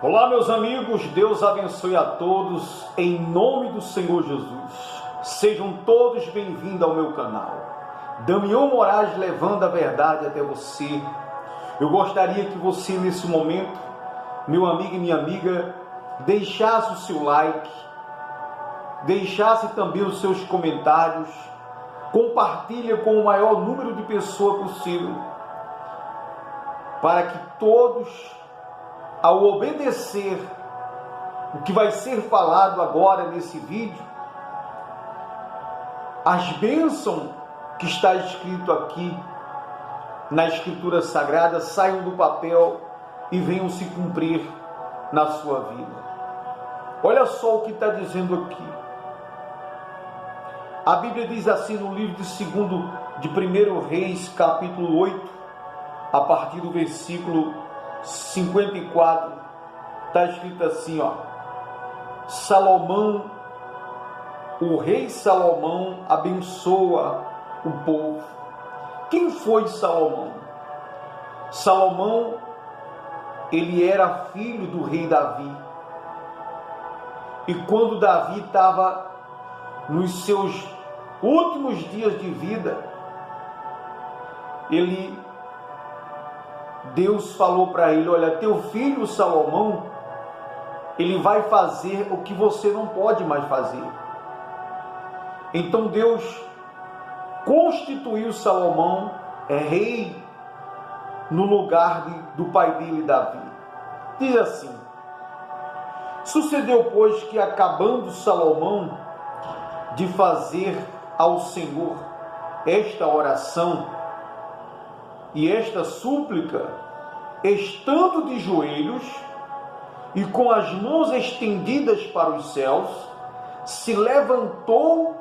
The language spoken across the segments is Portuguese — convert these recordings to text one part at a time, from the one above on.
Olá, meus amigos, Deus abençoe a todos, em nome do Senhor Jesus. Sejam todos bem-vindos ao meu canal. Damião Moraes levando a verdade até você. Eu gostaria que você, nesse momento, meu amigo e minha amiga, deixasse o seu like, deixasse também os seus comentários, compartilhe com o maior número de pessoas possível, para que todos, ao obedecer o que vai ser falado agora nesse vídeo, as bênçãos que está escrito aqui na Escritura Sagrada saiam do papel e venham se cumprir na sua vida. Olha só o que está dizendo aqui. A Bíblia diz assim no livro de 1 Reis, capítulo 8, a partir do versículo 54, está escrito assim, Salomão, o rei Salomão abençoa o povo. Quem foi Salomão? Salomão, ele era filho do rei Davi. E quando Davi estava nos seus últimos dias de vida, Deus falou para ele: olha, teu filho Salomão, ele vai fazer o que você não pode mais fazer. Então Deus constituiu Salomão rei no lugar do pai dele, Davi. Diz assim: sucedeu, pois, que acabando Salomão de fazer ao Senhor esta oração e esta súplica, estando de joelhos e com as mãos estendidas para os céus, se levantou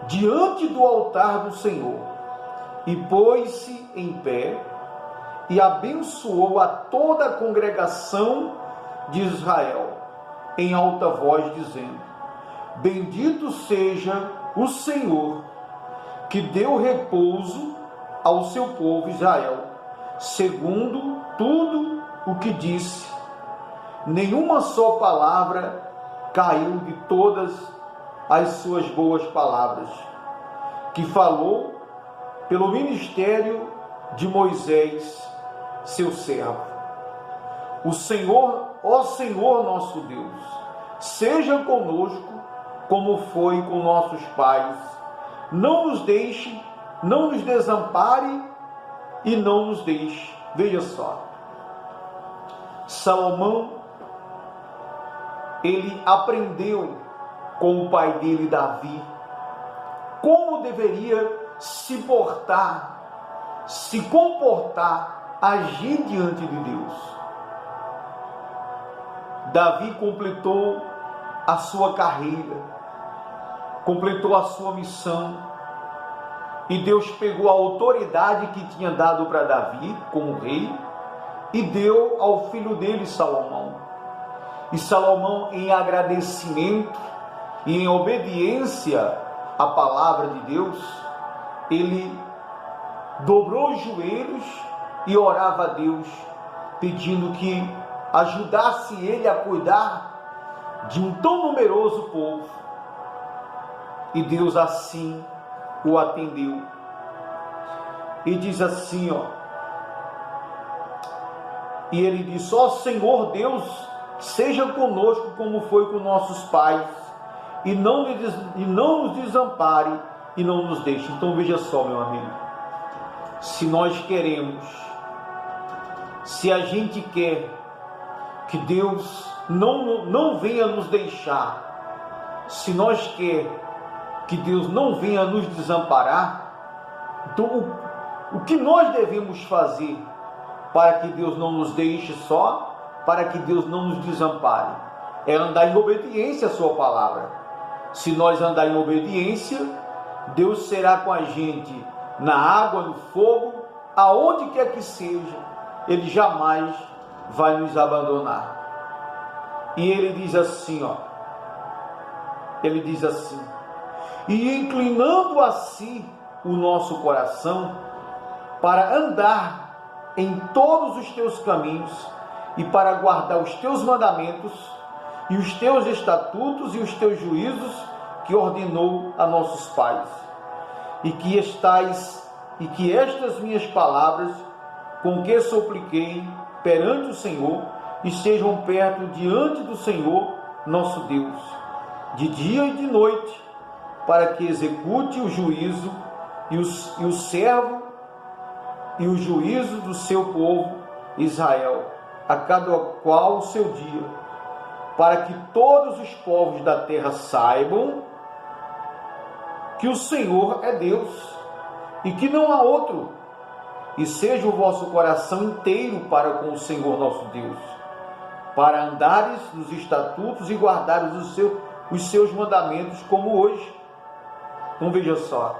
diante do altar do Senhor e pôs-se em pé e abençoou a toda a congregação de Israel em alta voz, dizendo: bendito seja o Senhor, que deu repouso ao seu povo Israel, segundo tudo o que disse. Nenhuma só palavra caiu de todas as suas boas palavras, que falou pelo ministério de Moisés, seu servo. O Senhor, ó Senhor nosso Deus, seja conosco como foi com nossos pais. Não nos deixe, não nos desampare e não nos deixe. Veja só, Salomão, ele aprendeu com o pai dele, Davi, como deveria se portar, se comportar, agir diante de Deus. Davi completou a sua carreira, completou a sua missão, e Deus pegou a autoridade que tinha dado para Davi como rei e deu ao filho dele, Salomão. E Salomão, em agradecimento e em obediência à palavra de Deus, ele dobrou os joelhos e orava a Deus, pedindo que ajudasse ele a cuidar de um tão numeroso povo. E Deus assim o atendeu. E diz assim, e ele disse: ó Senhor Deus, seja conosco como foi com nossos pais, e não nos desampare e não nos deixe. Então veja só, meu amigo, se nós queremos, se a gente quer que Deus não venha nos deixar, se nós quer que Deus não venha nos desamparar, então o que nós devemos fazer para que Deus não nos deixe só, para que Deus não nos desampare? É andar em obediência à sua palavra. Se nós andar em obediência, Deus será com a gente na água, no fogo, aonde quer que seja. Ele jamais vai nos abandonar. E ele diz assim, ele diz assim: e inclinando a si o nosso coração para andar em todos os teus caminhos e para guardar os teus mandamentos e os teus estatutos e os teus juízos que ordenou a nossos pais. E que estas minhas palavras, com que supliquei perante o Senhor, estejam perto diante do Senhor nosso Deus, de dia e de noite, para que execute o juízo e o servo e o juízo do seu povo Israel, a cada qual o seu dia, para que todos os povos da terra saibam que o Senhor é Deus e que não há outro, e seja o vosso coração inteiro para com o Senhor nosso Deus, para andares nos estatutos e guardares os seus mandamentos como hoje. Então veja só,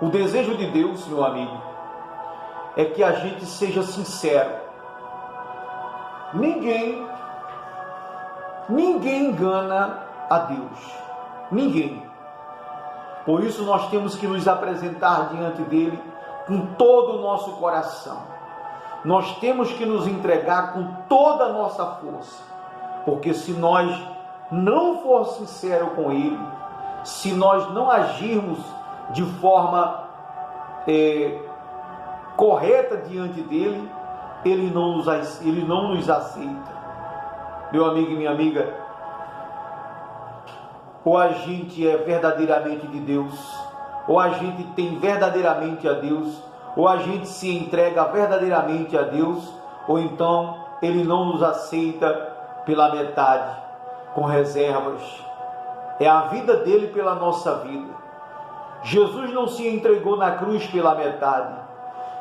o desejo de Deus, meu amigo, é que a gente seja sincero. Ninguém engana a Deus. Ninguém. Por isso nós temos que nos apresentar diante dele com todo o nosso coração. Nós temos que nos entregar com toda a nossa força. Porque se nós não for sincero com ele, se nós não agirmos de forma correta diante dele, ele não nos aceita. Meu amigo e minha amiga, ou a gente é verdadeiramente de Deus, ou a gente tem verdadeiramente a Deus, ou a gente se entrega verdadeiramente a Deus, ou então ele não nos aceita pela metade, com reservas. É a vida dele pela nossa vida. Jesus não se entregou na cruz pela metade.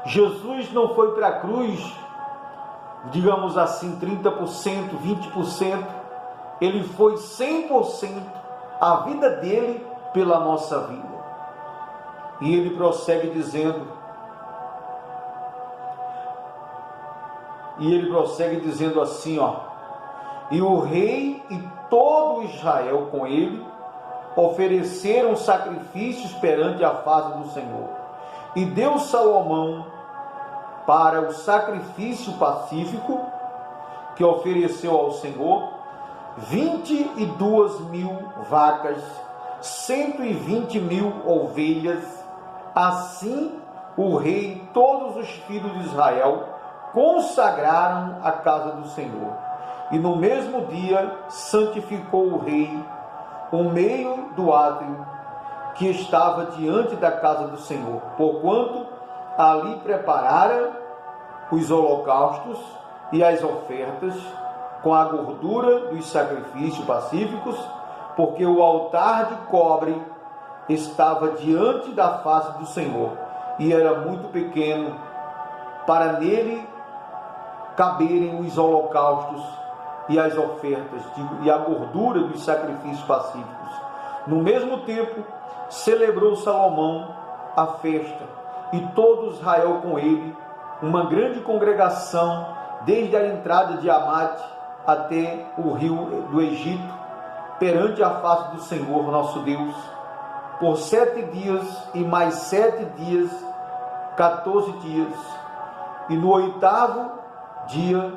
Jesus não foi para a cruz, digamos assim, 30%, 20%. Ele foi 100%, a vida dele pela nossa vida. E ele prossegue dizendo, assim, e o rei e todo Israel com ele ofereceram sacrifícios perante a face do Senhor. E deu Salomão para o sacrifício pacífico que ofereceu ao Senhor 22.000 vacas, 120.000 ovelhas. Assim o rei e todos os filhos de Israel consagraram a casa do Senhor. E no mesmo dia santificou o rei o meio do átrio que estava diante da casa do Senhor, porquanto ali preparara os holocaustos e as ofertas com a gordura dos sacrifícios pacíficos, porque o altar de cobre estava diante da face do Senhor e era muito pequeno para nele caberem os holocaustos e as ofertas e a gordura dos sacrifícios pacíficos. No mesmo tempo celebrou Salomão a festa e todo Israel com ele, uma grande congregação, desde a entrada de Amate até o rio do Egito, perante a face do Senhor nosso Deus, por 7 dias e mais 7 dias, 14 dias. E no 8º dia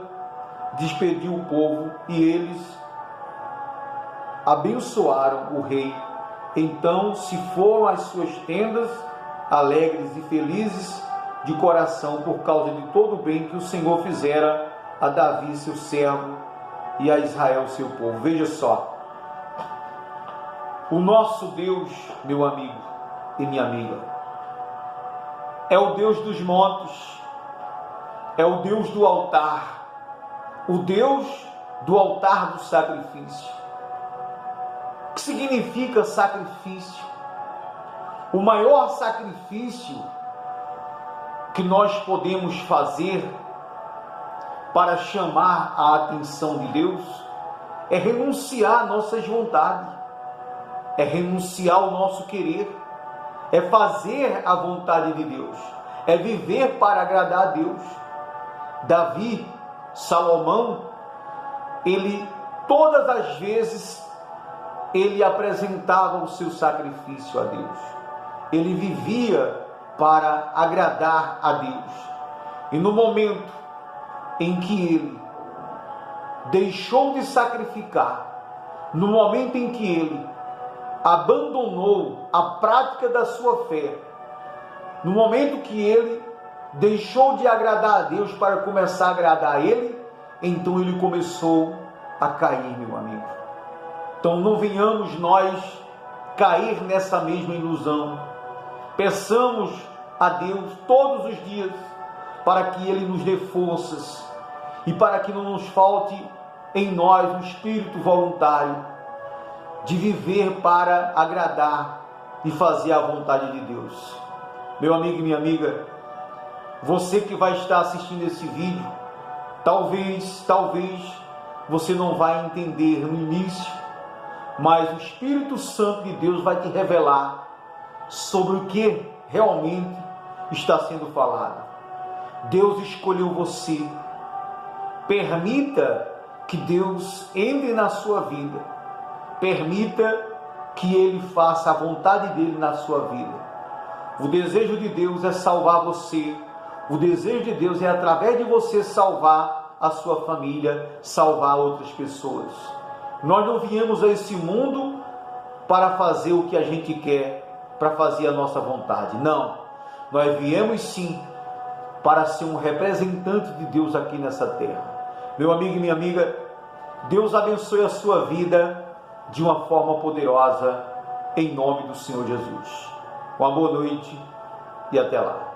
despediu o povo e eles abençoaram o rei. Então se foram às suas tendas, alegres e felizes de coração, por causa de todo o bem que o Senhor fizera a Davi, seu servo, e a Israel, seu povo. Veja só, o nosso Deus, meu amigo e minha amiga, é o Deus dos montes, é o Deus do altar, o Deus do altar do sacrifício. O que significa sacrifício? O maior sacrifício que nós podemos fazer para chamar a atenção de Deus é renunciar às nossas vontades, é renunciar ao nosso querer, é fazer a vontade de Deus, é viver para agradar a Deus. Davi, Salomão, todas as vezes ele apresentava o seu sacrifício a Deus, ele vivia para agradar a Deus. E no momento em que ele deixou de sacrificar, no momento em que ele abandonou a prática da sua fé, no momento que ele deixou de agradar a Deus para começar a agradar a ele, então ele começou a cair, meu amigo. Então não venhamos nós cair nessa mesma ilusão. Peçamos a Deus todos os dias para que Ele nos dê forças e para que não nos falte em nós um espírito voluntário de viver para agradar e fazer a vontade de Deus. Meu amigo e minha amiga, você que vai estar assistindo esse vídeo, talvez você não vai entender no início, mas o Espírito Santo de Deus vai te revelar sobre o que realmente está sendo falado. Deus escolheu você. Permita que Deus entre na sua vida. Permita que Ele faça a vontade dEle na sua vida. O desejo de Deus é salvar você. O desejo de Deus é, através de você, salvar a sua família, salvar outras pessoas. Nós não viemos a esse mundo para fazer o que a gente quer, para fazer a nossa vontade. Não. Nós viemos sim para ser um representante de Deus aqui nessa terra. Meu amigo e minha amiga, Deus abençoe a sua vida de uma forma poderosa, em nome do Senhor Jesus. Uma boa noite e até lá.